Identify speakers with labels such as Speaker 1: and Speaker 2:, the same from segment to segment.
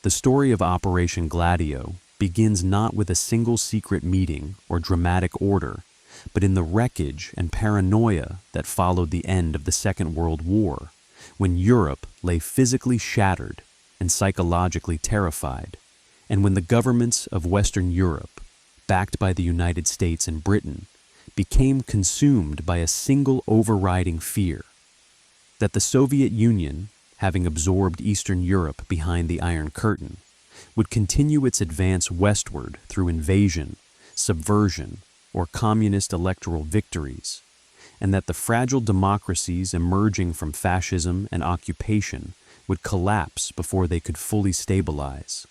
Speaker 1: The story of Operation Gladio begins not with a single secret meeting or dramatic order, but in the wreckage and paranoia that followed the end of the Second World War, when Europe lay physically shattered and psychologically terrified, and when the governments of Western Europe, backed by the United States and Britain, became consumed by a single overriding fear: that the Soviet Union, having absorbed Eastern Europe behind the Iron Curtain, would continue its advance westward through invasion, subversion, or communist electoral victories, and that the fragile democracies emerging from fascism and occupation would collapse before they could fully stabilize.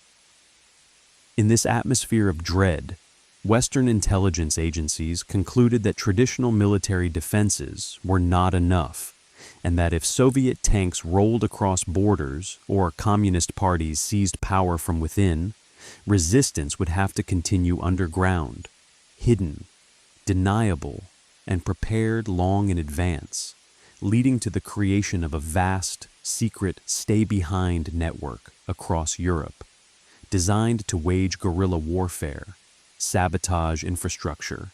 Speaker 1: In this atmosphere of dread, Western intelligence agencies concluded that traditional military defenses were not enough, and that if Soviet tanks rolled across borders or communist parties seized power from within, resistance would have to continue underground, hidden, deniable, and prepared long in advance, leading to the creation of a vast, secret stay-behind network across Europe, designed to wage guerrilla warfare, sabotage infrastructure,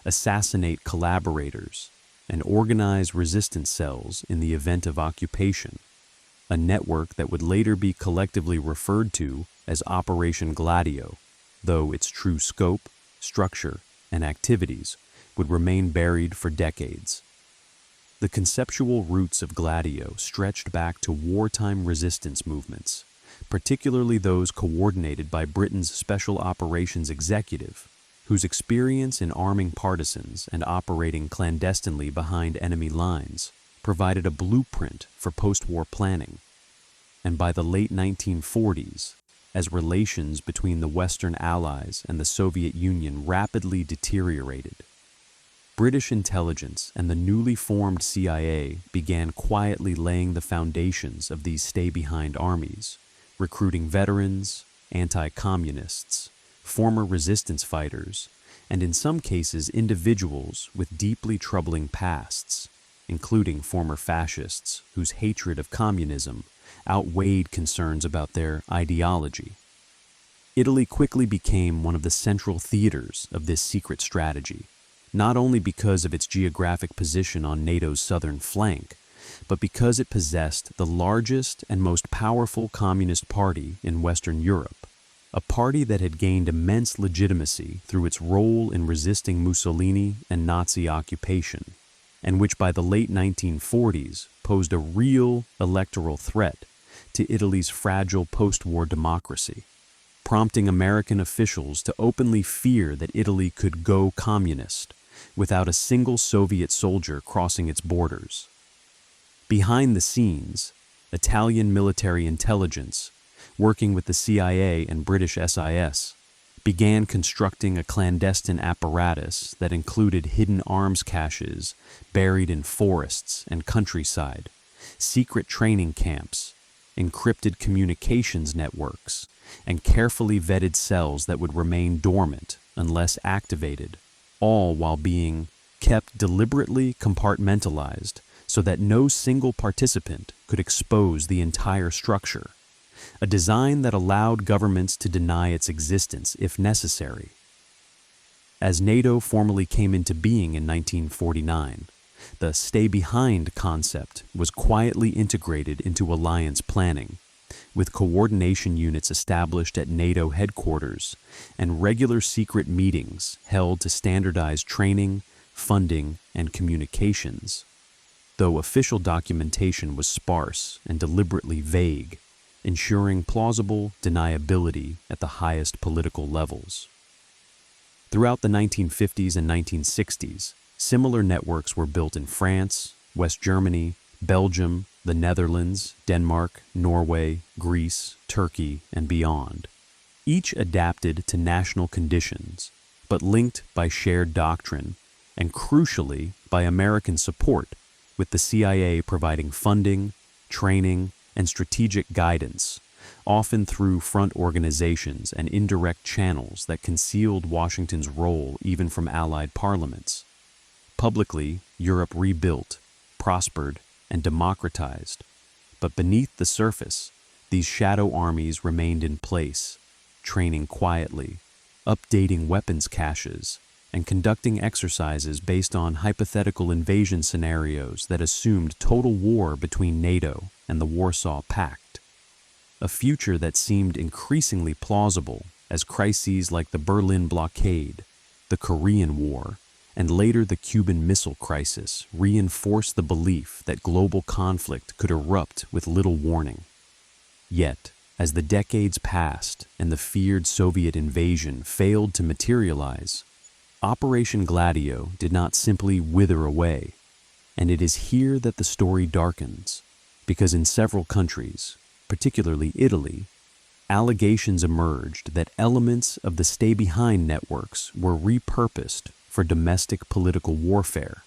Speaker 1: assassinate collaborators, and organize resistance cells in the event of occupation, a network that would later be collectively referred to as Operation Gladio, though its true scope, structure, and activities would remain buried for decades. The conceptual roots of Gladio stretched back to wartime resistance movements, particularly those coordinated by Britain's Special Operations Executive, whose experience in arming partisans and operating clandestinely behind enemy lines provided a blueprint for post-war planning. And by the late 1940s, as relations between the Western Allies and the Soviet Union rapidly deteriorated, British intelligence and the newly formed CIA began quietly laying the foundations of these stay-behind armies, recruiting veterans, anti-communists, former resistance fighters, and in some cases individuals with deeply troubling pasts, including former fascists whose hatred of communism outweighed concerns about their ideology. Italy quickly became one of the central theaters of this secret strategy, not only because of its geographic position on NATO's southern flank, but because it possessed the largest and most powerful communist party in Western Europe, a party that had gained immense legitimacy through its role in resisting Mussolini and Nazi occupation, and which by the late 1940s posed a real electoral threat to Italy's fragile post-war democracy, prompting American officials to openly fear that Italy could go communist without a single Soviet soldier crossing its borders. Behind the scenes, Italian military intelligence, working with the CIA and British SIS, began constructing a clandestine apparatus that included hidden arms caches buried in forests and countryside, secret training camps, encrypted communications networks, and carefully vetted cells that would remain dormant unless activated, all while being kept deliberately compartmentalized so that no single participant could expose the entire structure, a design that allowed governments to deny its existence if necessary. As NATO formally came into being in 1949, the stay-behind concept was quietly integrated into alliance planning, with coordination units established at NATO headquarters and regular secret meetings held to standardize training, funding, and communications, though official documentation was sparse and deliberately vague, ensuring plausible deniability at the highest political levels. Throughout the 1950s and 1960s, similar networks were built in France, West Germany, Belgium, the Netherlands, Denmark, Norway, Greece, Turkey, and beyond, each adapted to national conditions, but linked by shared doctrine, and crucially by American support, with the CIA providing funding, training, and strategic guidance, often through front organizations and indirect channels that concealed Washington's role even from Allied parliaments. Publicly, Europe rebuilt, prospered, and democratized, but beneath the surface, these shadow armies remained in place, training quietly, updating weapons caches, and conducting exercises based on hypothetical invasion scenarios that assumed total war between NATO and the Warsaw Pact. A future that seemed increasingly plausible as crises like the Berlin blockade, the Korean War, and later the Cuban Missile Crisis reinforced the belief that global conflict could erupt with little warning. Yet, as the decades passed and the feared Soviet invasion failed to materialize, Operation Gladio did not simply wither away, and it is here that the story darkens, because in several countries, particularly Italy, allegations emerged that elements of the stay-behind networks were repurposed for domestic political warfare,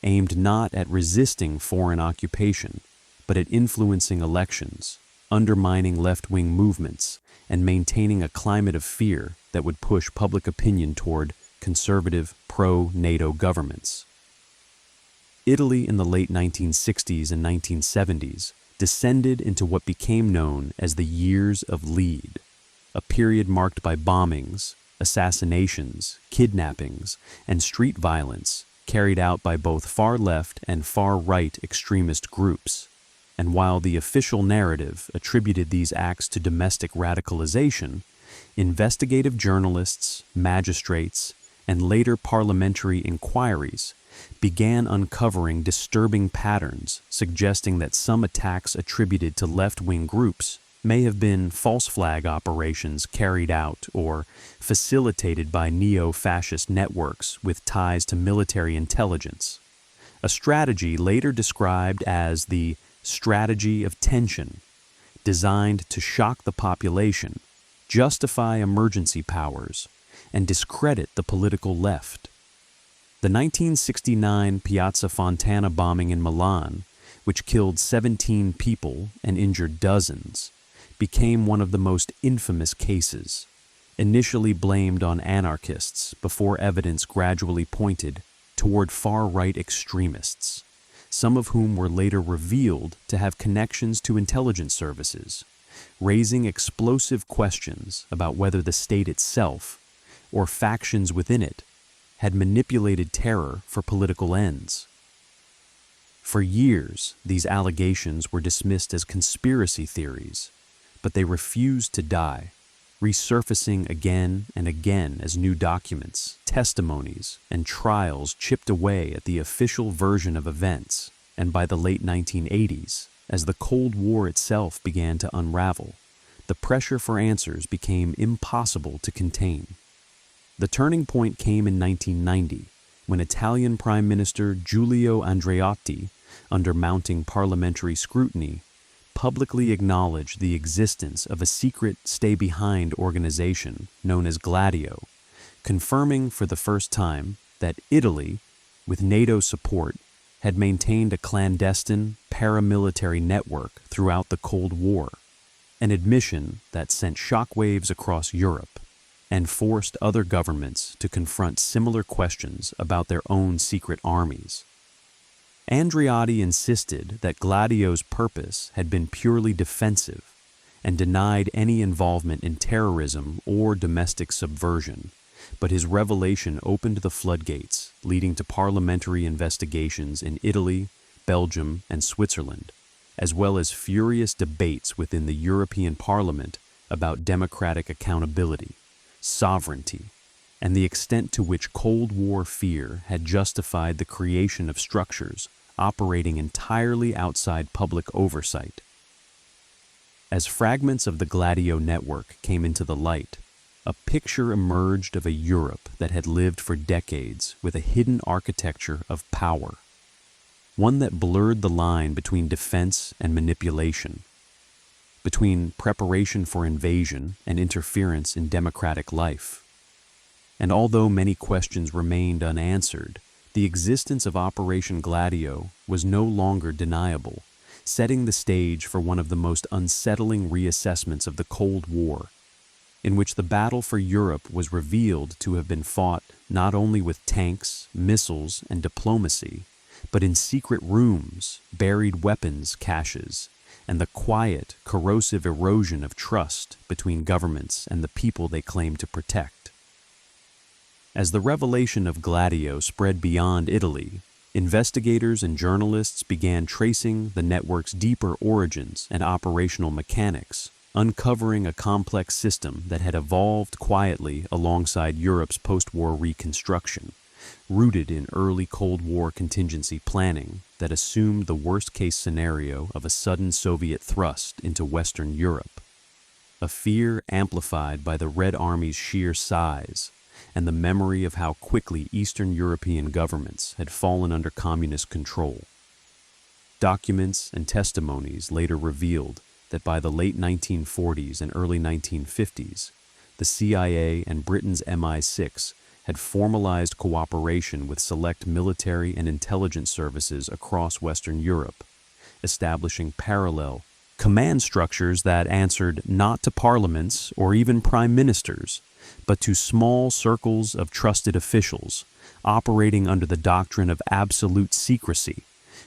Speaker 1: aimed not at resisting foreign occupation, but at influencing elections, undermining left-wing movements, and maintaining a climate of fear that would push public opinion toward conservative, pro-NATO governments. Italy in the late 1960s and 1970s descended into what became known as the Years of Lead, a period marked by bombings, assassinations, kidnappings, and street violence carried out by both far-left and far-right extremist groups. And while the official narrative attributed these acts to domestic radicalization, investigative journalists, magistrates, and later parliamentary inquiries began uncovering disturbing patterns suggesting that some attacks attributed to left-wing groups may have been false flag operations carried out or facilitated by neo-fascist networks with ties to military intelligence, a strategy later described as the strategy of tension, designed to shock the population, justify emergency powers, and discredit the political left. The 1969 Piazza Fontana bombing in Milan, which killed 17 people and injured dozens, became one of the most infamous cases, initially blamed on anarchists before evidence gradually pointed toward far-right extremists, some of whom were later revealed to have connections to intelligence services, raising explosive questions about whether the state itself, or factions within it, had manipulated terror for political ends. For years, these allegations were dismissed as conspiracy theories, but they refused to die, resurfacing again and again as new documents, testimonies, and trials chipped away at the official version of events. And by the late 1980s, as the Cold War itself began to unravel, the pressure for answers became impossible to contain. The turning point came in 1990, when Italian Prime Minister Giulio Andreotti, under mounting parliamentary scrutiny, publicly acknowledged the existence of a secret stay-behind organization known as Gladio, confirming for the first time that Italy, with NATO support, had maintained a clandestine paramilitary network throughout the Cold War, an admission that sent shockwaves across Europe and forced other governments to confront similar questions about their own secret armies. Andreotti insisted that Gladio's purpose had been purely defensive and denied any involvement in terrorism or domestic subversion, but his revelation opened the floodgates, leading to parliamentary investigations in Italy, Belgium, and Switzerland, as well as furious debates within the European Parliament about democratic accountability, sovereignty, and the extent to which Cold War fear had justified the creation of structures operating entirely outside public oversight. As fragments of the Gladio network came into the light, a picture emerged of a Europe that had lived for decades with a hidden architecture of power, one that blurred the line between defense and manipulation, between preparation for invasion and interference in democratic life. And although many questions remained unanswered, the existence of Operation Gladio was no longer deniable, setting the stage for one of the most unsettling reassessments of the Cold War, in which the battle for Europe was revealed to have been fought not only with tanks, missiles, and diplomacy, but in secret rooms, buried weapons caches, and the quiet, corrosive erosion of trust between governments and the people they claim to protect. As the revelation of Gladio spread beyond Italy, investigators and journalists began tracing the network's deeper origins and operational mechanics, uncovering a complex system that had evolved quietly alongside Europe's post-war reconstruction, rooted in early Cold War contingency planning that assumed the worst-case scenario of a sudden Soviet thrust into Western Europe. A fear amplified by the Red Army's sheer size and the memory of how quickly Eastern European governments had fallen under communist control. Documents and testimonies later revealed that by the late 1940s and early 1950s, the CIA and Britain's MI6 had formalized cooperation with select military and intelligence services across Western Europe, establishing parallel command structures that answered not to parliaments or even prime ministers, but to small circles of trusted officials operating under the doctrine of absolute secrecy,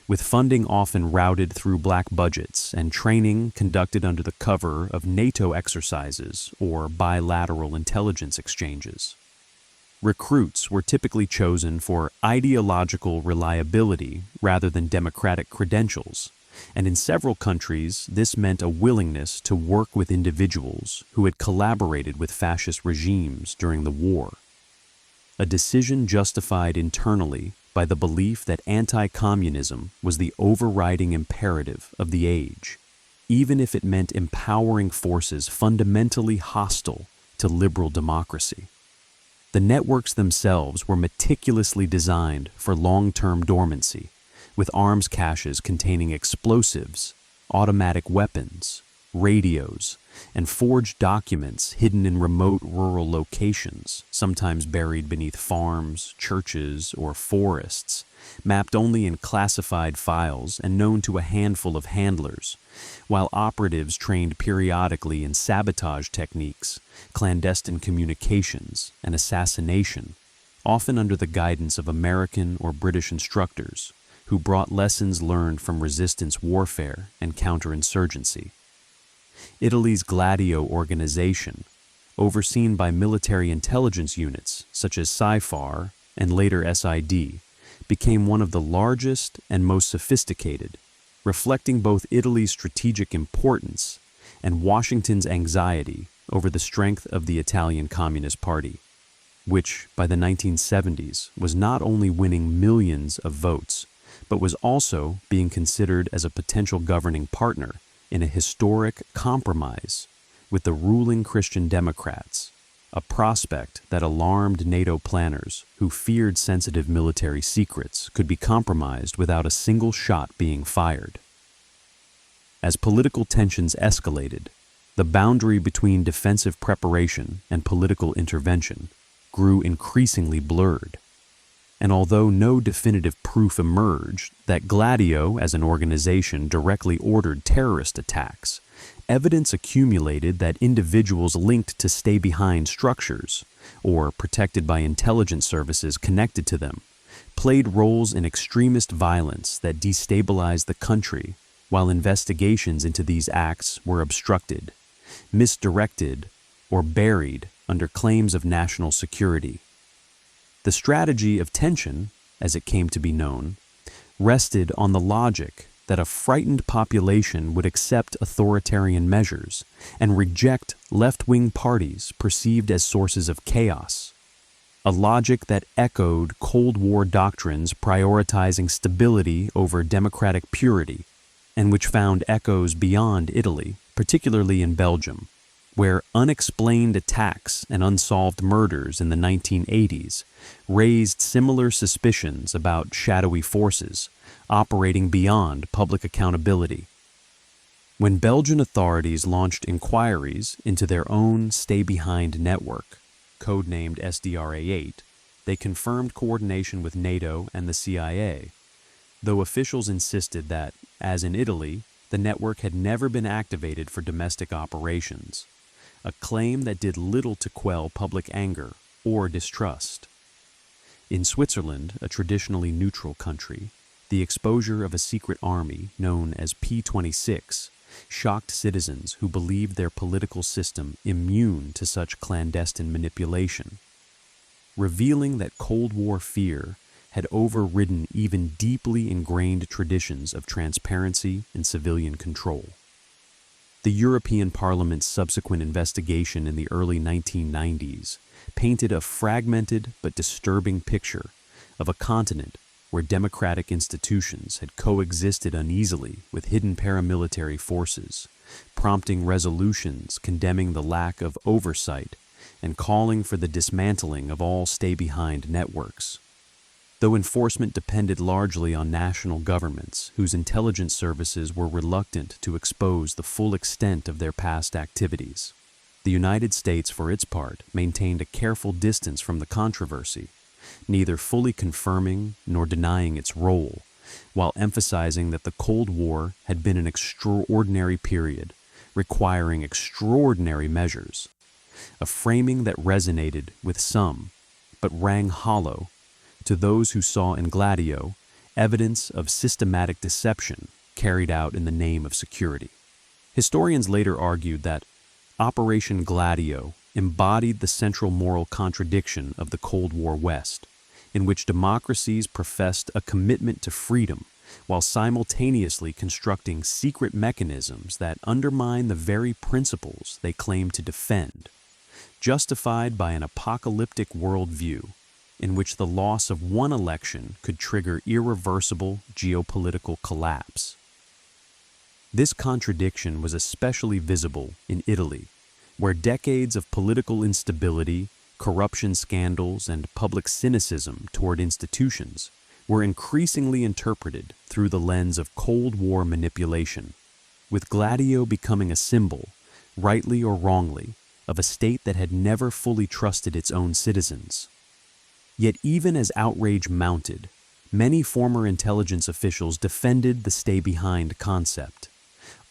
Speaker 1: with funding often routed through black budgets and training conducted under the cover of NATO exercises or bilateral intelligence exchanges. Recruits were typically chosen for ideological reliability rather than democratic credentials, and in several countries this meant a willingness to work with individuals who had collaborated with fascist regimes during the war. A decision justified internally by the belief that anti-communism was the overriding imperative of the age, even if it meant empowering forces fundamentally hostile to liberal democracy. The networks themselves were meticulously designed for long-term dormancy, with arms caches containing explosives, automatic weapons, radios, and forged documents hidden in remote rural locations, sometimes buried beneath farms, churches, or forests, mapped only in classified files and known to a handful of handlers, while operatives trained periodically in sabotage techniques, clandestine communications, and assassination, often under the guidance of American or British instructors, who brought lessons learned from resistance warfare and counterinsurgency. Italy's Gladio organization, overseen by military intelligence units such as SIFAR and later SID, became one of the largest and most sophisticated, reflecting both Italy's strategic importance and Washington's anxiety over the strength of the Italian Communist Party, which by the 1970s was not only winning millions of votes, but was also being considered as a potential governing partner in a historic compromise with the ruling Christian Democrats, a prospect that alarmed NATO planners who feared sensitive military secrets could be compromised without a single shot being fired. As political tensions escalated, the boundary between defensive preparation and political intervention grew increasingly blurred. And although no definitive proof emerged that Gladio as an organization directly ordered terrorist attacks, evidence accumulated that individuals linked to stay-behind structures, or protected by intelligence services connected to them, played roles in extremist violence that destabilized the country, while investigations into these acts were obstructed, misdirected, or buried under claims of national security. The strategy of tension, as it came to be known, rested on the logic that a frightened population would accept authoritarian measures and reject left-wing parties perceived as sources of chaos, a logic that echoed Cold War doctrines prioritizing stability over democratic purity, and which found echoes beyond Italy, particularly in Belgium, where unexplained attacks and unsolved murders in the 1980s raised similar suspicions about shadowy forces operating beyond public accountability. When Belgian authorities launched inquiries into their own stay-behind network, codenamed SDRA-8, they confirmed coordination with NATO and the CIA, though officials insisted that, as in Italy, the network had never been activated for domestic operations, a claim that did little to quell public anger or distrust. In Switzerland, a traditionally neutral country, the exposure of a secret army known as P-26 shocked citizens who believed their political system immune to such clandestine manipulation, revealing that Cold War fear had overridden even deeply ingrained traditions of transparency and civilian control. The European Parliament's subsequent investigation in the early 1990s painted a fragmented but disturbing picture of a continent where democratic institutions had coexisted uneasily with hidden paramilitary forces, prompting resolutions condemning the lack of oversight and calling for the dismantling of all stay-behind networks. Though enforcement depended largely on national governments, whose intelligence services were reluctant to expose the full extent of their past activities, the United States, for its part, maintained a careful distance from the controversy, neither fully confirming nor denying its role, while emphasizing that the Cold War had been an extraordinary period, requiring extraordinary measures, a framing that resonated with some, but rang hollow to those who saw in Gladio evidence of systematic deception carried out in the name of security. Historians later argued that Operation Gladio embodied the central moral contradiction of the Cold War West, in which democracies professed a commitment to freedom while simultaneously constructing secret mechanisms that undermine the very principles they claim to defend, justified by an apocalyptic worldview in which the loss of one election could trigger irreversible geopolitical collapse. This contradiction was especially visible in Italy, where decades of political instability, corruption scandals, and public cynicism toward institutions were increasingly interpreted through the lens of Cold War manipulation, with Gladio becoming a symbol, rightly or wrongly, of a state that had never fully trusted its own citizens. Yet even as outrage mounted, many former intelligence officials defended the stay-behind concept,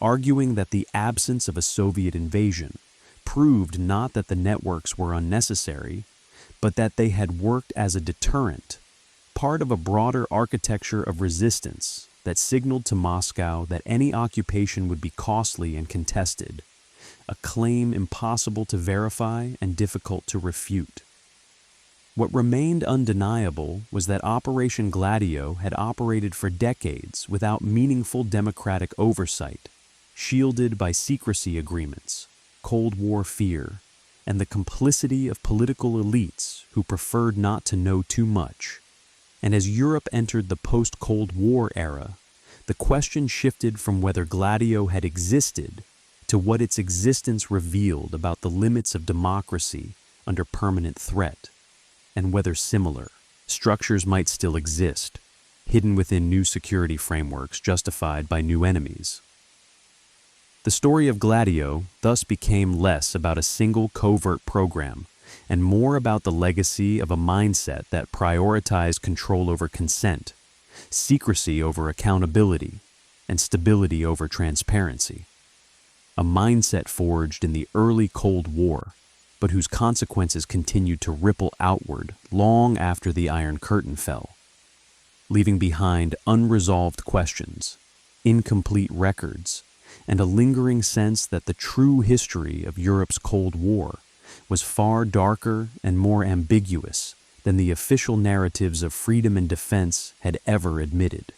Speaker 1: arguing that the absence of a Soviet invasion proved not that the networks were unnecessary, but that they had worked as a deterrent, part of a broader architecture of resistance that signaled to Moscow that any occupation would be costly and contested, a claim impossible to verify and difficult to refute. What remained undeniable was that Operation Gladio had operated for decades without meaningful democratic oversight, shielded by secrecy agreements, Cold War fear, and the complicity of political elites who preferred not to know too much. And as Europe entered the post-Cold War era, the question shifted from whether Gladio had existed to what its existence revealed about the limits of democracy under permanent threat, and whether similar structures might still exist, hidden within new security frameworks justified by new enemies. The story of Gladio thus became less about a single covert program and more about the legacy of a mindset that prioritized control over consent, secrecy over accountability, and stability over transparency. A mindset forged in the early Cold War, but whose consequences continued to ripple outward long after the Iron Curtain fell, leaving behind unresolved questions, incomplete records, and a lingering sense that the true history of Europe's Cold War was far darker and more ambiguous than the official narratives of freedom and defense had ever admitted.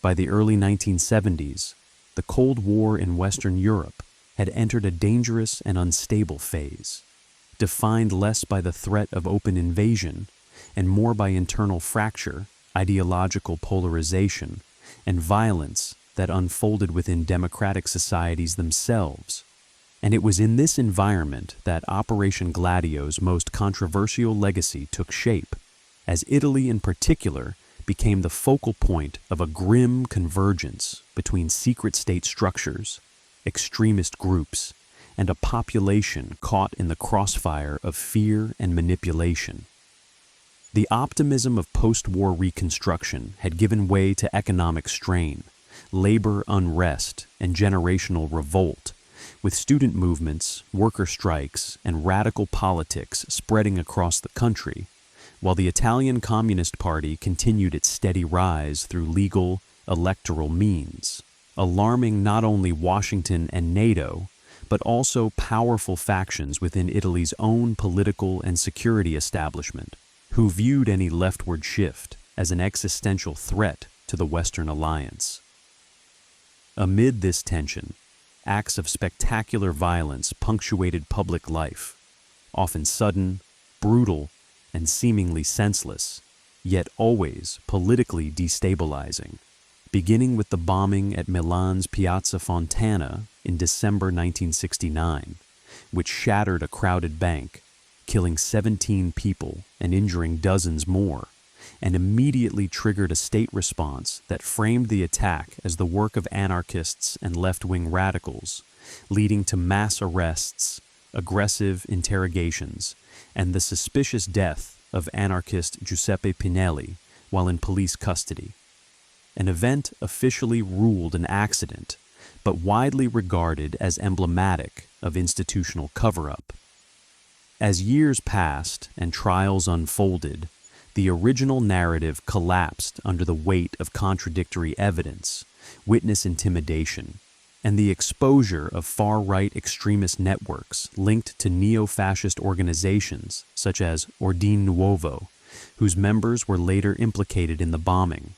Speaker 1: By the early 1970s, the Cold War in Western Europe had entered a dangerous and unstable phase, defined less by the threat of open invasion and more by internal fracture, ideological polarization, and violence that unfolded within democratic societies themselves. And it was in this environment that Operation Gladio's most controversial legacy took shape, as Italy in particular became the focal point of a grim convergence between secret state structures, extremist groups, and a population caught in the crossfire of fear and manipulation. The optimism of post-war reconstruction had given way to economic strain, labor unrest, and generational revolt, with student movements, worker strikes, and radical politics spreading across the country, while the Italian Communist Party continued its steady rise through legal, electoral means. alarming not only Washington and NATO, but also powerful factions within Italy's own political and security establishment, who viewed any leftward shift as an existential threat to the Western alliance. Amid this tension, acts of spectacular violence punctuated public life, often sudden, brutal, and seemingly senseless, yet always politically destabilizing, beginning with the bombing at Milan's Piazza Fontana in December 1969, which shattered a crowded bank, killing 17 people and injuring dozens more, and immediately triggered a state response that framed the attack as the work of anarchists and left-wing radicals, leading to mass arrests, aggressive interrogations, and the suspicious death of anarchist Giuseppe Pinelli while in police custody. An event officially ruled an accident, but widely regarded as emblematic of institutional cover-up. As years passed and trials unfolded, the original narrative collapsed under the weight of contradictory evidence, witness intimidation, and the exposure of far-right extremist networks linked to neo-fascist organizations such as Ordine Nuovo, whose members were later implicated in the bombing.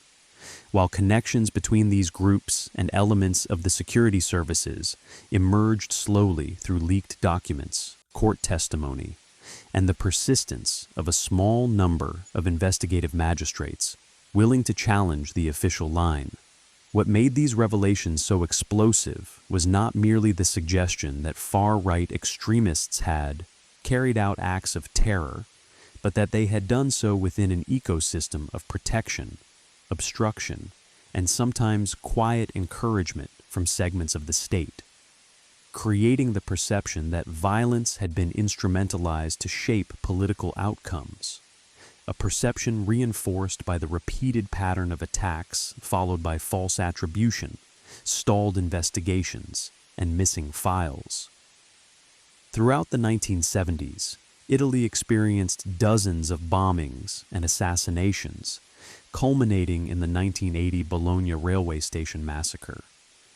Speaker 1: While connections between these groups and elements of the security services emerged slowly through leaked documents, court testimony, and the persistence of a small number of investigative magistrates willing to challenge the official line. What made these revelations so explosive was not merely the suggestion that far-right extremists had carried out acts of terror, but that they had done so within an ecosystem of protection, obstruction, and sometimes quiet encouragement from segments of the state, creating the perception that violence had been instrumentalized to shape political outcomes, a perception reinforced by the repeated pattern of attacks followed by false attribution, stalled investigations, and missing files. Throughout the 1970s, Italy experienced dozens of bombings and assassinations, culminating in the 1980 Bologna railway station massacre,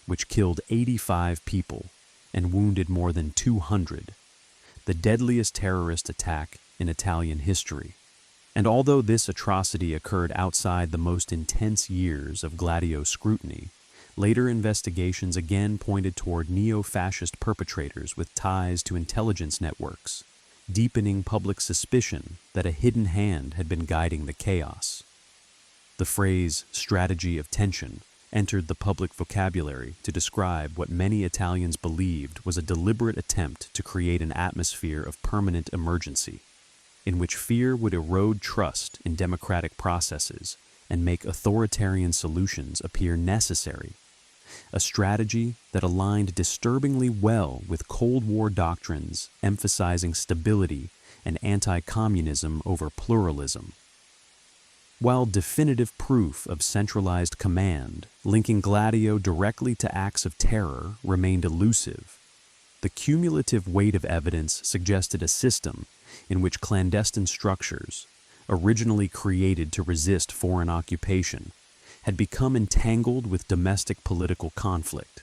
Speaker 1: which killed 85 people and wounded more than 200, the deadliest terrorist attack in Italian history. And although this atrocity occurred outside the most intense years of Gladio scrutiny, later investigations again pointed toward neo-fascist perpetrators with ties to intelligence networks, deepening public suspicion that a hidden hand had been guiding the chaos. The phrase strategy of tension entered the public vocabulary to describe what many Italians believed was a deliberate attempt to create an atmosphere of permanent emergency, in which fear would erode trust in democratic processes and make authoritarian solutions appear necessary, a strategy that aligned disturbingly well with Cold War doctrines emphasizing stability and anti-communism over pluralism. While definitive proof of centralized command linking Gladio directly to acts of terror remained elusive, the cumulative weight of evidence suggested a system in which clandestine structures, originally created to resist foreign occupation, had become entangled with domestic political conflict,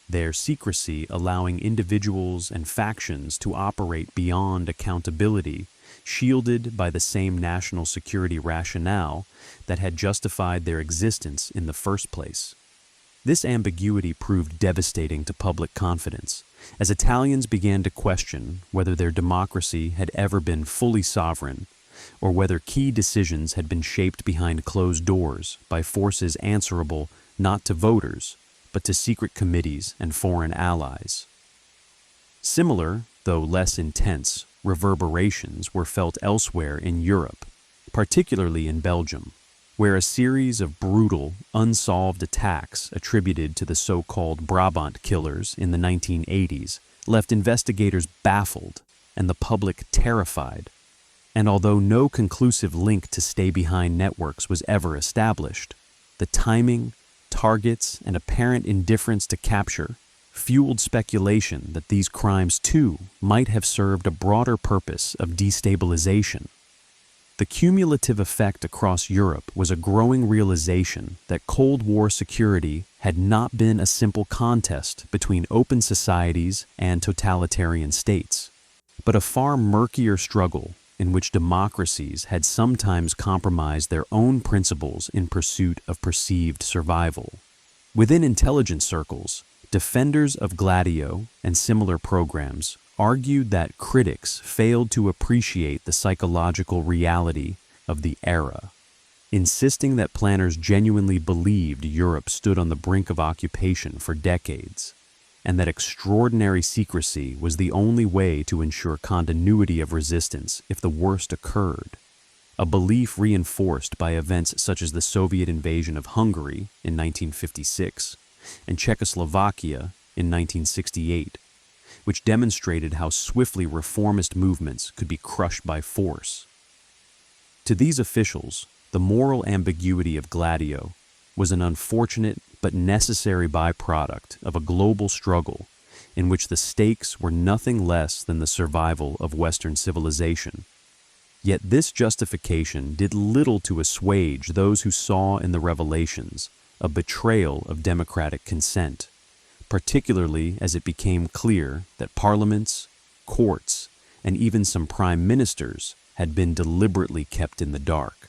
Speaker 1: their secrecy allowing individuals and factions to operate beyond accountability, shielded by the same national security rationale that had justified their existence in the first place. This ambiguity proved devastating to public confidence, as Italians began to question whether their democracy had ever been fully sovereign, or whether key decisions had been shaped behind closed doors by forces answerable not to voters, but to secret committees and foreign allies. Similar, though less intense, reverberations were felt elsewhere in Europe, particularly in Belgium, where a series of brutal, unsolved attacks attributed to the so-called Brabant killers in the 1980s left investigators baffled and the public terrified. And although no conclusive link to stay-behind networks was ever established, the timing, targets, and apparent indifference to capture fueled speculation that these crimes too might have served a broader purpose of destabilization. The cumulative effect across Europe was a growing realization that Cold War security had not been a simple contest between open societies and totalitarian states, but a far murkier struggle in which democracies had sometimes compromised their own principles in pursuit of perceived survival. Within intelligence circles, defenders of Gladio and similar programs argued that critics failed to appreciate the psychological reality of the era, insisting that planners genuinely believed Europe stood on the brink of occupation for decades, and that extraordinary secrecy was the only way to ensure continuity of resistance if the worst occurred, a belief reinforced by events such as the Soviet invasion of Hungary in 1956 and Czechoslovakia in 1968, which demonstrated how swiftly reformist movements could be crushed by force. To these officials, the moral ambiguity of Gladio was an unfortunate but necessary byproduct of a global struggle in which the stakes were nothing less than the survival of Western civilization. Yet this justification did little to assuage those who saw in the revelations a betrayal of democratic consent, particularly as it became clear that parliaments, courts, and even some prime ministers had been deliberately kept in the dark.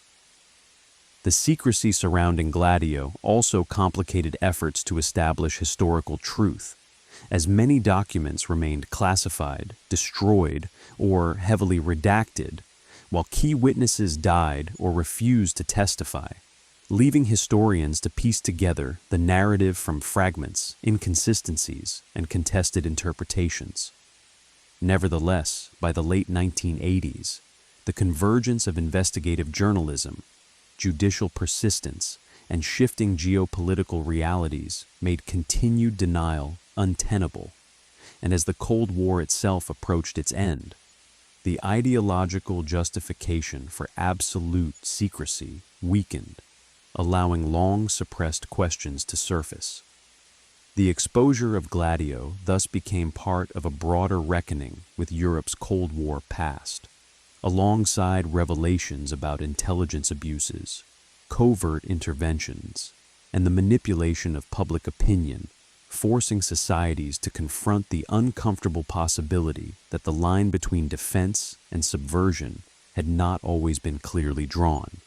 Speaker 1: The secrecy surrounding Gladio also complicated efforts to establish historical truth, as many documents remained classified, destroyed, or heavily redacted, while key witnesses died or refused to testify, leaving historians to piece together the narrative from fragments, inconsistencies, and contested interpretations. Nevertheless, by the late 1980s, the convergence of investigative journalism, judicial persistence, and shifting geopolitical realities made continued denial untenable, and as the Cold War itself approached its end, the ideological justification for absolute secrecy weakened, allowing long-suppressed questions to surface. The exposure of Gladio thus became part of a broader reckoning with Europe's Cold War past, alongside revelations about intelligence abuses, covert interventions, and the manipulation of public opinion, forcing societies to confront the uncomfortable possibility that the line between defense and subversion had not always been clearly drawn.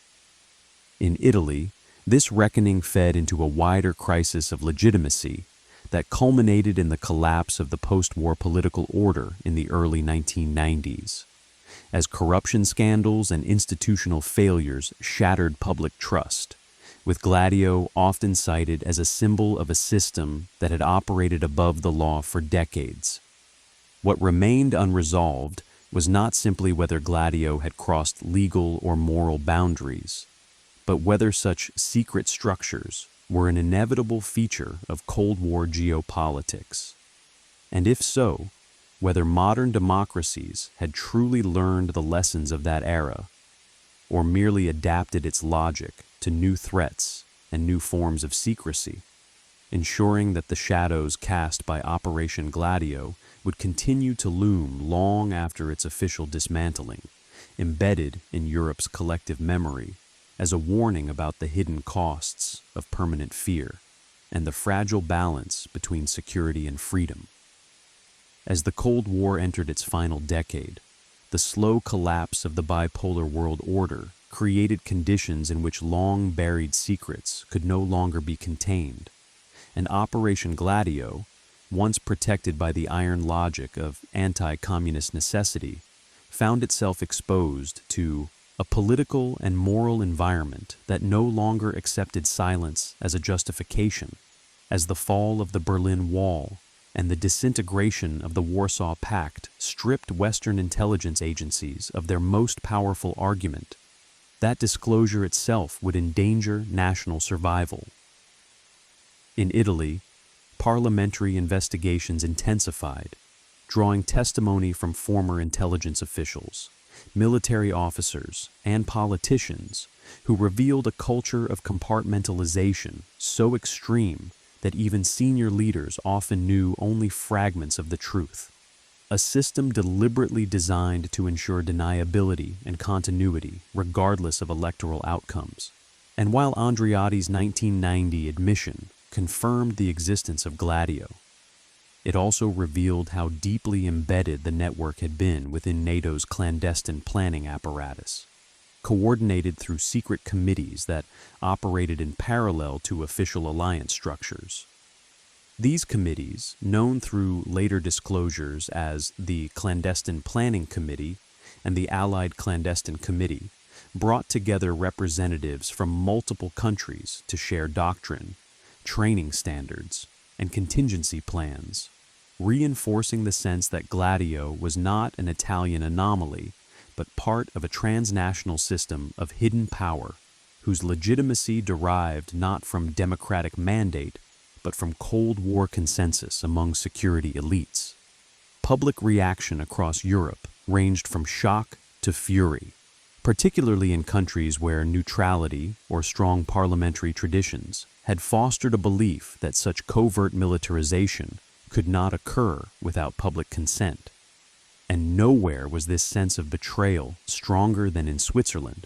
Speaker 1: In Italy, this reckoning fed into a wider crisis of legitimacy that culminated in the collapse of the post-war political order in the early 1990s. As corruption scandals and institutional failures shattered public trust, with Gladio often cited as a symbol of a system that had operated above the law for decades. What remained unresolved was not simply whether Gladio had crossed legal or moral boundaries, but whether such secret structures were an inevitable feature of Cold War geopolitics. And if so, whether modern democracies had truly learned the lessons of that era, or merely adapted its logic to new threats and new forms of secrecy, ensuring that the shadows cast by Operation Gladio would continue to loom long after its official dismantling, embedded in Europe's collective memory as a warning about the hidden costs of permanent fear and the fragile balance between security and freedom. As the Cold War entered its final decade, the slow collapse of the bipolar world order created conditions in which long-buried secrets could no longer be contained, and Operation Gladio, once protected by the iron logic of anti-communist necessity, found itself exposed to a political and moral environment that no longer accepted silence as a justification, as the fall of the Berlin Wall and the disintegration of the Warsaw Pact stripped Western intelligence agencies of their most powerful argument. That disclosure itself would endanger national survival. In Italy, parliamentary investigations intensified, drawing testimony from former intelligence officials, military officers, and politicians who revealed a culture of compartmentalization so extreme that even senior leaders often knew only fragments of the truth, a system deliberately designed to ensure deniability and continuity regardless of electoral outcomes. And while Andreotti's 1990 admission confirmed the existence of Gladio. It also revealed how deeply embedded the network had been within NATO's clandestine planning apparatus, coordinated through secret committees that operated in parallel to official alliance structures. These committees, known through later disclosures as the Clandestine Planning Committee and the Allied Clandestine Committee, brought together representatives from multiple countries to share doctrine, training standards, and contingency plans, reinforcing the sense that Gladio was not an Italian anomaly, but part of a transnational system of hidden power whose legitimacy derived not from democratic mandate, but from Cold War consensus among security elites. Public reaction across Europe ranged from shock to fury, particularly in countries where neutrality or strong parliamentary traditions had fostered a belief that such covert militarization could not occur without public consent. And nowhere was this sense of betrayal stronger than in Switzerland,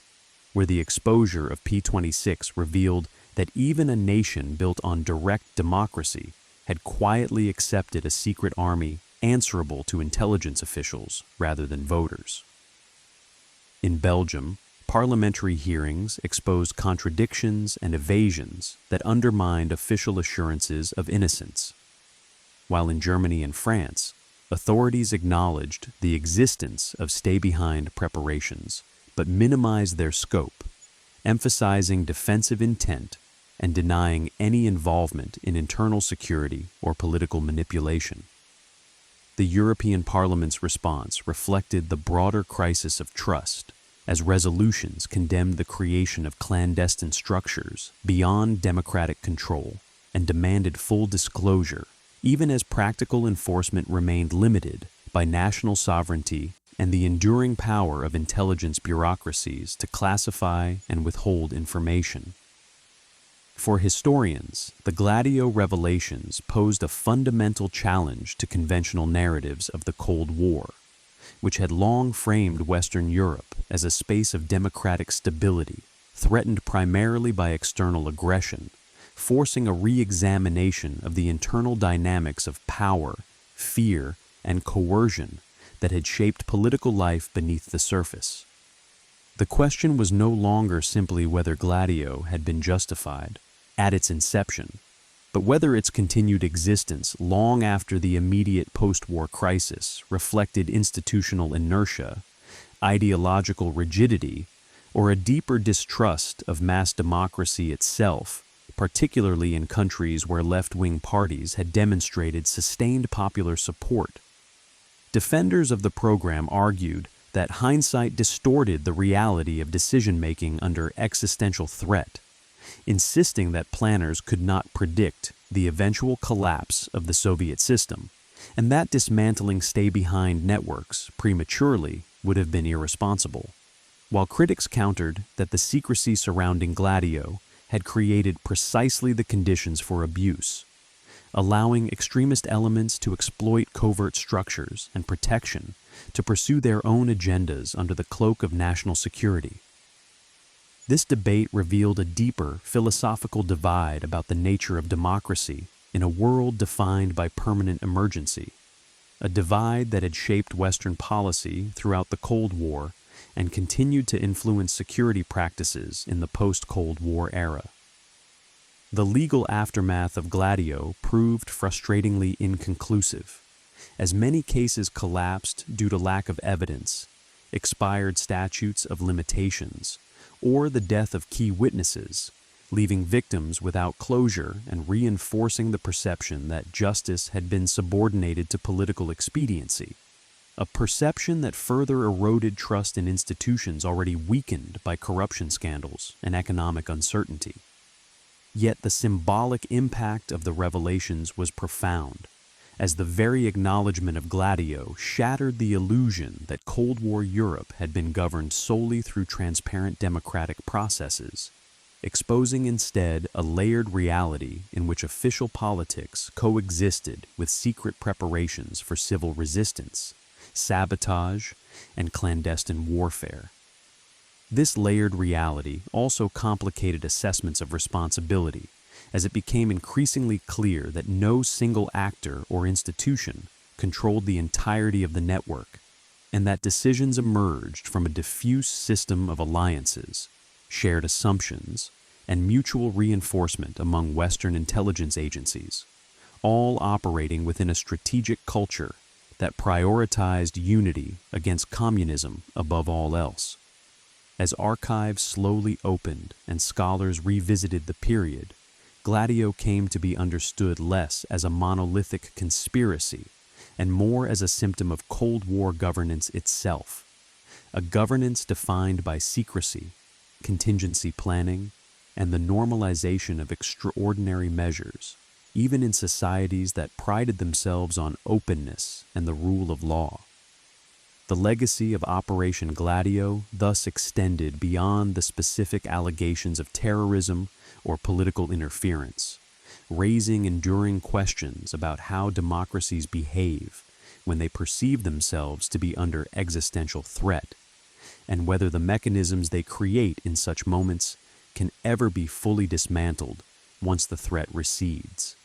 Speaker 1: where the exposure of P-26 revealed that even a nation built on direct democracy had quietly accepted a secret army answerable to intelligence officials rather than voters. In Belgium, parliamentary hearings exposed contradictions and evasions that undermined official assurances of innocence, while in Germany and France, authorities acknowledged the existence of stay-behind preparations, but minimized their scope, emphasizing defensive intent and denying any involvement in internal security or political manipulation. The European Parliament's response reflected the broader crisis of trust, as resolutions condemned the creation of clandestine structures beyond democratic control and demanded full disclosure, even as practical enforcement remained limited by national sovereignty and the enduring power of intelligence bureaucracies to classify and withhold information. For historians, the Gladio revelations posed a fundamental challenge to conventional narratives of the Cold War, which had long framed Western Europe as a space of democratic stability, threatened primarily by external aggression, forcing a re-examination of the internal dynamics of power, fear, and coercion that had shaped political life beneath the surface. The question was no longer simply whether Gladio had been justified at its inception, but whether its continued existence long after the immediate post-war crisis reflected institutional inertia, ideological rigidity, or a deeper distrust of mass democracy itself, particularly in countries where left-wing parties had demonstrated sustained popular support. Defenders of the program argued that hindsight distorted the reality of decision-making under existential threat, insisting that planners could not predict the eventual collapse of the Soviet system, and that dismantling stay-behind networks prematurely would have been irresponsible. While critics countered that the secrecy surrounding Gladio had created precisely the conditions for abuse, allowing extremist elements to exploit covert structures and protection to pursue their own agendas under the cloak of national security. This debate revealed a deeper philosophical divide about the nature of democracy in a world defined by permanent emergency, a divide that had shaped Western policy throughout the Cold War and continued to influence security practices in the post-Cold War era. The legal aftermath of Gladio proved frustratingly inconclusive, as many cases collapsed due to lack of evidence, expired statutes of limitations, or the death of key witnesses, leaving victims without closure and reinforcing the perception that justice had been subordinated to political expediency, a perception that further eroded trust in institutions already weakened by corruption scandals and economic uncertainty. Yet the symbolic impact of the revelations was profound, as the very acknowledgement of Gladio shattered the illusion that Cold War Europe had been governed solely through transparent democratic processes, exposing instead a layered reality in which official politics coexisted with secret preparations for civil resistance, sabotage, and clandestine warfare. This layered reality also complicated assessments of responsibility, as it became increasingly clear that no single actor or institution controlled the entirety of the network, and that decisions emerged from a diffuse system of alliances, shared assumptions, and mutual reinforcement among Western intelligence agencies, all operating within a strategic culture that prioritized unity against communism above all else. As archives slowly opened and scholars revisited the period, Gladio came to be understood less as a monolithic conspiracy and more as a symptom of Cold War governance itself, a governance defined by secrecy, contingency planning, and the normalization of extraordinary measures, even in societies that prided themselves on openness and the rule of law. The legacy of Operation Gladio thus extended beyond the specific allegations of terrorism or political interference, raising enduring questions about how democracies behave when they perceive themselves to be under existential threat, and whether the mechanisms they create in such moments can ever be fully dismantled once the threat recedes.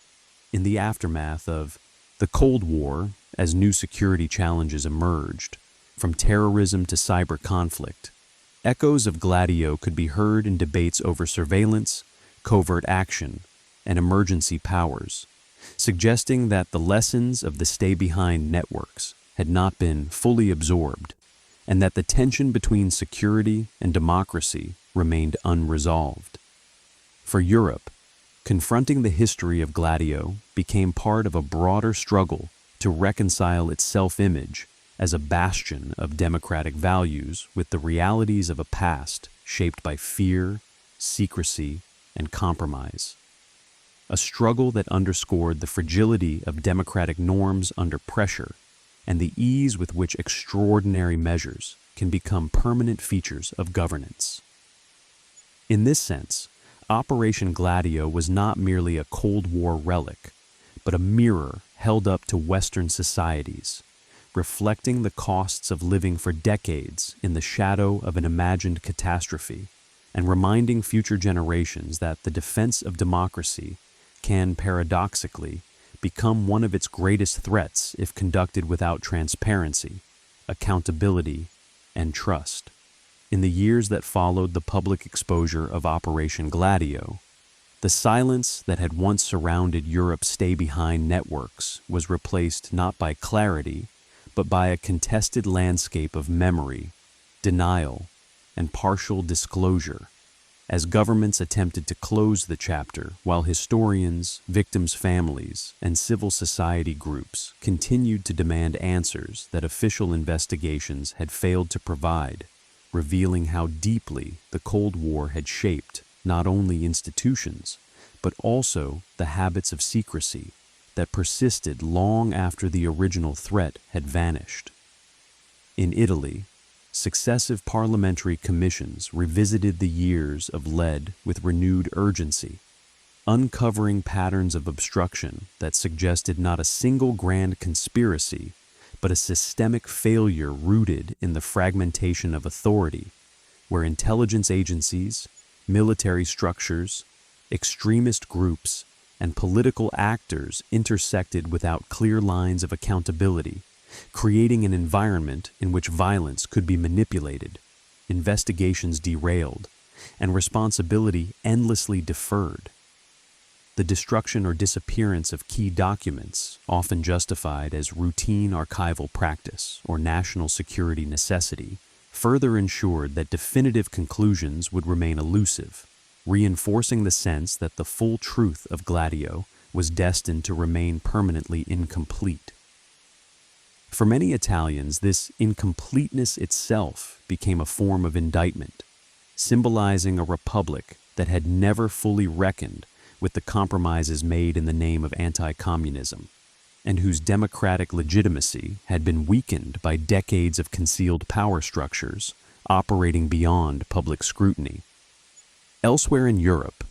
Speaker 1: In the aftermath of the Cold War, as new security challenges emerged, from terrorism to cyber conflict, echoes of Gladio could be heard in debates over surveillance, covert action, and emergency powers, suggesting that the lessons of the stay-behind networks had not been fully absorbed, and that the tension between security and democracy remained unresolved. For Europe, confronting the history of Gladio became part of a broader struggle to reconcile its self-image as a bastion of democratic values with the realities of a past shaped by fear, secrecy, and compromise. A struggle that underscored the fragility of democratic norms under pressure and the ease with which extraordinary measures can become permanent features of governance. In this sense, Operation Gladio was not merely a Cold War relic, but a mirror held up to Western societies, reflecting the costs of living for decades in the shadow of an imagined catastrophe, and reminding future generations that the defense of democracy can, paradoxically, become one of its greatest threats if conducted without transparency, accountability, and trust. In the years that followed the public exposure of Operation Gladio, the silence that had once surrounded Europe's stay-behind networks was replaced not by clarity, but by a contested landscape of memory, denial, and partial disclosure, as governments attempted to close the chapter while historians, victims' families, and civil society groups continued to demand answers that official investigations had failed to provide, revealing how deeply the Cold War had shaped not only institutions, but also the habits of secrecy that persisted long after the original threat had vanished. In Italy, successive parliamentary commissions revisited the years of lead with renewed urgency, uncovering patterns of obstruction that suggested not a single grand conspiracy, but a systemic failure rooted in the fragmentation of authority, where intelligence agencies, military structures, extremist groups, and political actors intersected without clear lines of accountability, creating an environment in which violence could be manipulated, investigations derailed, and responsibility endlessly deferred. The destruction or disappearance of key documents, often justified as routine archival practice or national security necessity, further ensured that definitive conclusions would remain elusive, reinforcing the sense that the full truth of Gladio was destined to remain permanently incomplete. For many Italians, this incompleteness itself became a form of indictment, symbolizing a republic that had never fully reckoned with the compromises made in the name of anti-communism, and whose democratic legitimacy had been weakened by decades of concealed power structures operating beyond public scrutiny. Elsewhere in Europe,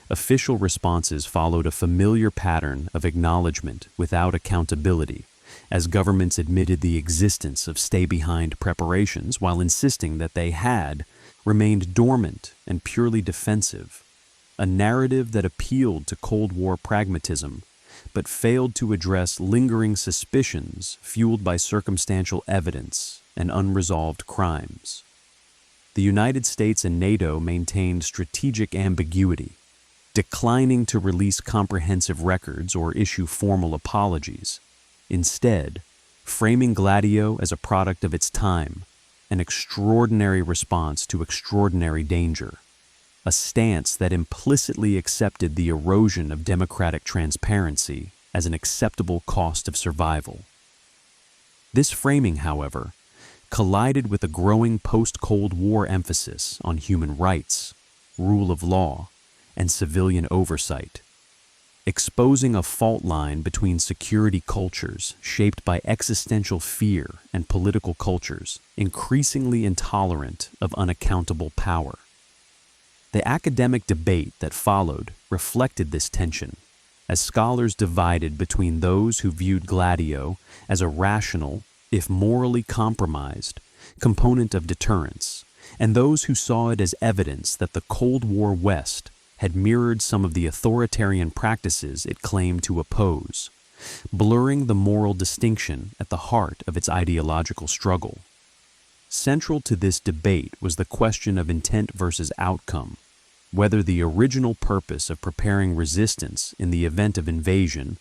Speaker 1: official responses followed a familiar pattern of acknowledgement without accountability, as governments admitted the existence of stay-behind preparations while insisting that they had remained dormant and purely defensive, a narrative that appealed to Cold War pragmatism, but failed to address lingering suspicions fueled by circumstantial evidence and unresolved crimes. The United States and NATO maintained strategic ambiguity, declining to release comprehensive records or issue formal apologies, instead framing Gladio as a product of its time, an extraordinary response to extraordinary danger, a stance that implicitly accepted the erosion of democratic transparency as an acceptable cost of survival. This framing, however, collided with a growing post-Cold War emphasis on human rights, rule of law, and civilian oversight, exposing a fault line between security cultures shaped by existential fear and political cultures increasingly intolerant of unaccountable power. The academic debate that followed reflected this tension, as scholars divided between those who viewed Gladio as a rational, if morally compromised, component of deterrence, and those who saw it as evidence that the Cold War West had mirrored some of the authoritarian practices it claimed to oppose, blurring the moral distinction at the heart of its ideological struggle. Central to this debate was the question of intent versus outcome, whether the original purpose of preparing resistance in the event of invasion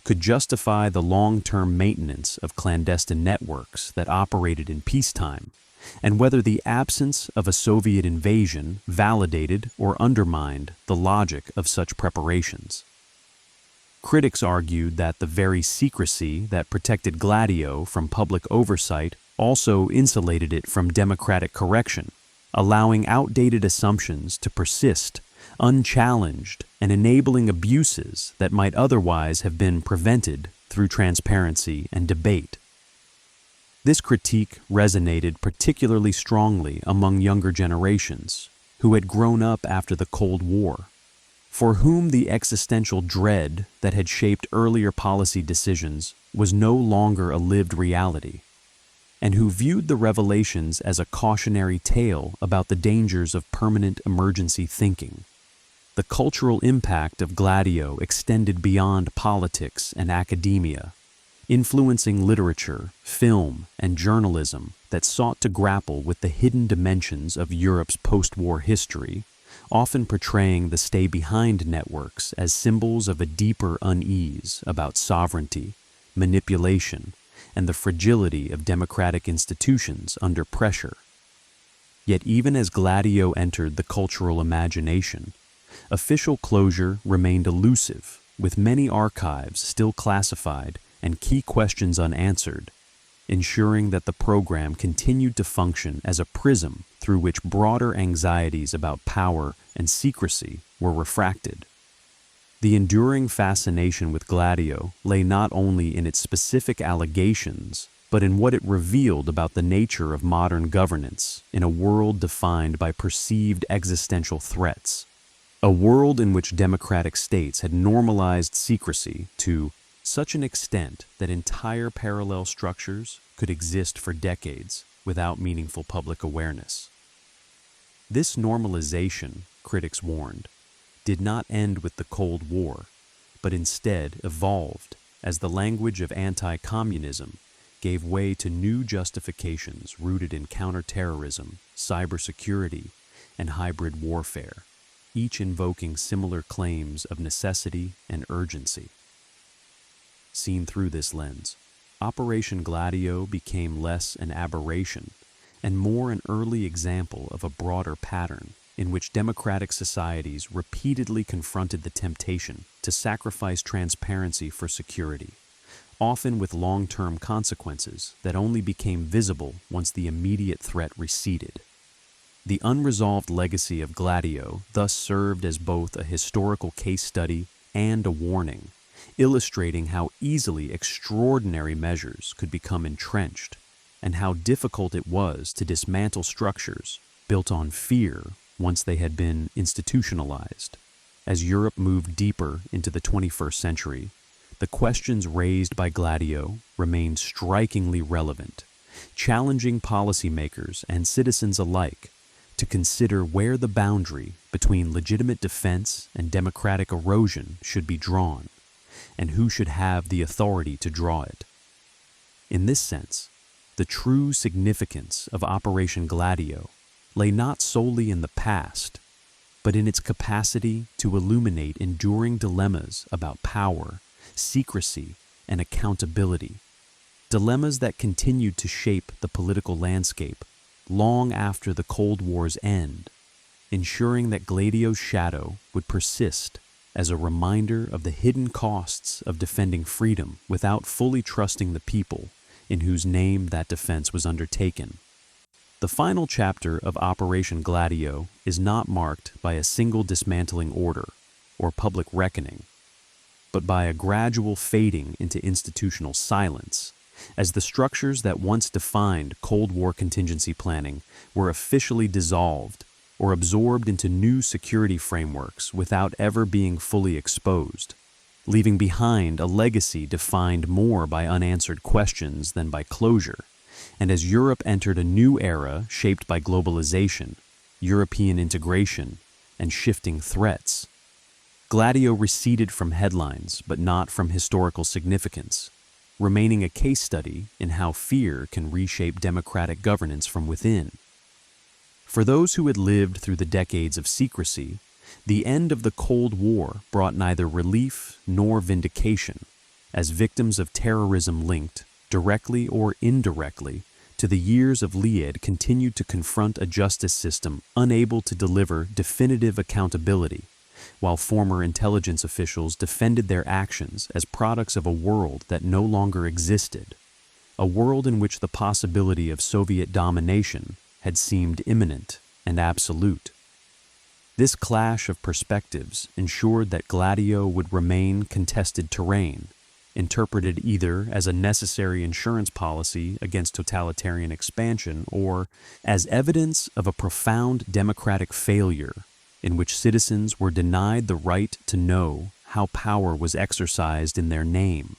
Speaker 1: could justify the long-term maintenance of clandestine networks that operated in peacetime, and whether the absence of a Soviet invasion validated or undermined the logic of such preparations. Critics argued that the very secrecy that protected Gladio from public oversight also insulated it from democratic correction, allowing outdated assumptions to persist unchallenged and enabling abuses that might otherwise have been prevented through transparency and debate. This critique resonated particularly strongly among younger generations who had grown up after the Cold War, for whom the existential dread that had shaped earlier policy decisions was no longer a lived reality, and who viewed the revelations as a cautionary tale about the dangers of permanent emergency thinking. The cultural impact of Gladio extended beyond politics and academia, influencing literature, film, and journalism that sought to grapple with the hidden dimensions of Europe's post-war history, often portraying the stay-behind networks as symbols of a deeper unease about sovereignty, manipulation, and the fragility of democratic institutions under pressure. Yet even as Gladio entered the cultural imagination, official closure remained elusive, with many archives still classified and key questions unanswered, ensuring that the program continued to function as a prism through which broader anxieties about power and secrecy were refracted. The enduring fascination with Gladio lay not only in its specific allegations, but in what it revealed about the nature of modern governance in a world defined by perceived existential threats. A world in which democratic states had normalized secrecy to such an extent that entire parallel structures could exist for decades without meaningful public awareness. This normalization, critics warned, did not end with the Cold War, but instead evolved as the language of anti-communism gave way to new justifications rooted in counterterrorism, cybersecurity, and hybrid warfare, each invoking similar claims of necessity and urgency. Seen through this lens, Operation Gladio became less an aberration and more an early example of a broader pattern in which democratic societies repeatedly confronted the temptation to sacrifice transparency for security, often with long-term consequences that only became visible once the immediate threat receded. The unresolved legacy of Gladio thus served as both a historical case study and a warning, illustrating how easily extraordinary measures could become entrenched and how difficult it was to dismantle structures built on fear once they had been institutionalized. As Europe moved deeper into the 21st century, the questions raised by Gladio remained strikingly relevant, challenging policymakers and citizens alike to consider where the boundary between legitimate defense and democratic erosion should be drawn, and who should have the authority to draw it. In this sense, the true significance of Operation Gladio lay not solely in the past, but in its capacity to illuminate enduring dilemmas about power, secrecy, and accountability, dilemmas that continued to shape the political landscape long after the Cold War's end, ensuring that Gladio's shadow would persist as a reminder of the hidden costs of defending freedom without fully trusting the people in whose name that defense was undertaken. The final chapter of Operation Gladio is not marked by a single dismantling order or public reckoning, but by a gradual fading into institutional silence, as the structures that once defined Cold War contingency planning were officially dissolved or absorbed into new security frameworks without ever being fully exposed, leaving behind a legacy defined more by unanswered questions than by closure. And as Europe entered a new era shaped by globalization, European integration, and shifting threats, Gladio receded from headlines but not from historical significance, remaining a case study in how fear can reshape democratic governance from within. For those who had lived through the decades of secrecy, the end of the Cold War brought neither relief nor vindication, as victims of terrorism linked, directly or indirectly, to the years of Lied continued to confront a justice system unable to deliver definitive accountability, while former intelligence officials defended their actions as products of a world that no longer existed, a world in which the possibility of Soviet domination had seemed imminent and absolute. This clash of perspectives ensured that Gladio would remain contested terrain, interpreted either as a necessary insurance policy against totalitarian expansion or as evidence of a profound democratic failure in which citizens were denied the right to know how power was exercised in their name.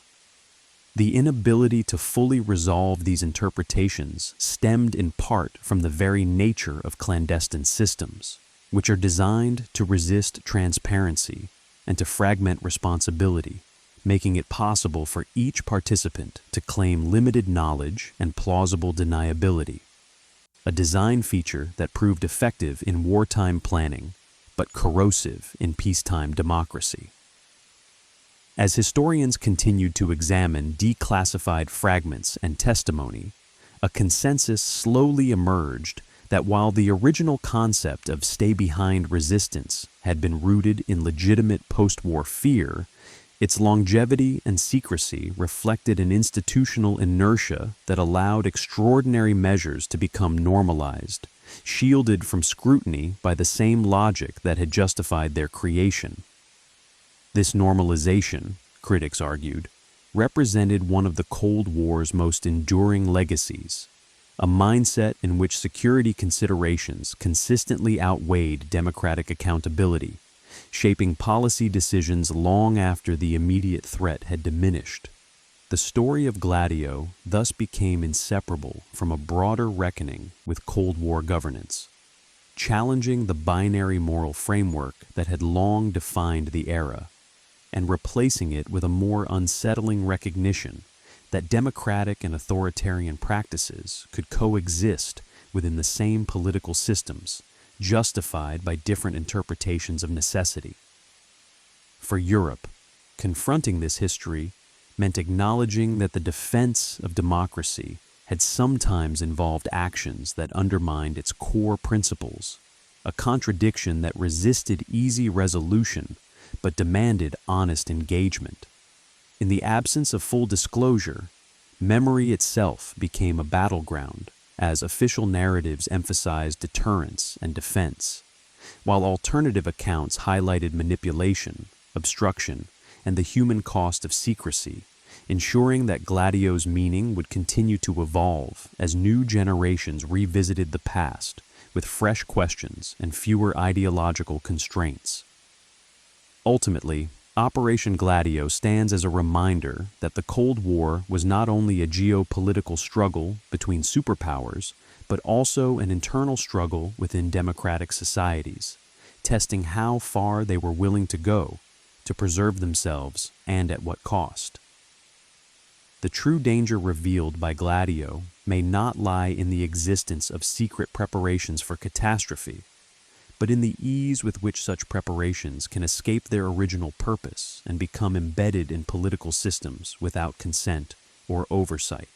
Speaker 1: The inability to fully resolve these interpretations stemmed in part from the very nature of clandestine systems, which are designed to resist transparency and to fragment responsibility, making it possible for each participant to claim limited knowledge and plausible deniability, a design feature that proved effective in wartime planning, but corrosive in peacetime democracy. As historians continued to examine declassified fragments and testimony, a consensus slowly emerged that while the original concept of stay-behind resistance had been rooted in legitimate post-war fear, its longevity and secrecy reflected an institutional inertia that allowed extraordinary measures to become normalized, shielded from scrutiny by the same logic that had justified their creation. This normalization, critics argued, represented one of the Cold War's most enduring legacies, a mindset in which security considerations consistently outweighed democratic accountability, shaping policy decisions long after the immediate threat had diminished. The story of Gladio thus became inseparable from a broader reckoning with Cold War governance, challenging the binary moral framework that had long defined the era, and replacing it with a more unsettling recognition that democratic and authoritarian practices could coexist within the same political systems, justified by different interpretations of necessity. For Europe, confronting this history meant acknowledging that the defense of democracy had sometimes involved actions that undermined its core principles, a contradiction that resisted easy resolution but demanded honest engagement. In the absence of full disclosure, memory itself became a battleground, as official narratives emphasized deterrence and defense, while alternative accounts highlighted manipulation, obstruction, and the human cost of secrecy, ensuring that Gladio's meaning would continue to evolve as new generations revisited the past with fresh questions and fewer ideological constraints. Ultimately, Operation Gladio stands as a reminder that the Cold War was not only a geopolitical struggle between superpowers, but also an internal struggle within democratic societies, testing how far they were willing to go to preserve themselves and at what cost. The true danger revealed by Gladio may not lie in the existence of secret preparations for catastrophe, but in the ease with which such preparations can escape their original purpose and become embedded in political systems without consent or oversight.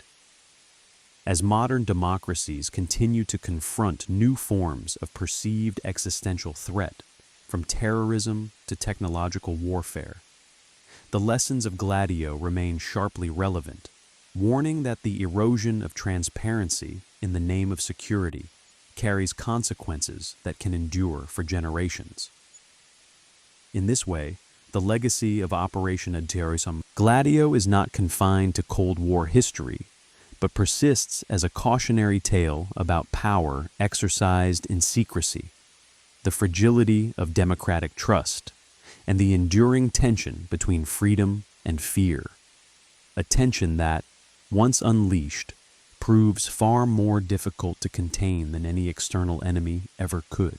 Speaker 1: As modern democracies continue to confront new forms of perceived existential threat, from terrorism to technological warfare, the lessons of Gladio remain sharply relevant, warning that the erosion of transparency in the name of security carries consequences that can endure for generations. In this way, the legacy of Operation Gladio is not confined to Cold War history, but persists as a cautionary tale about power exercised in secrecy, the fragility of democratic trust, and the enduring tension between freedom and fear, a tension that, once unleashed, proves far more difficult to contain than any external enemy ever could.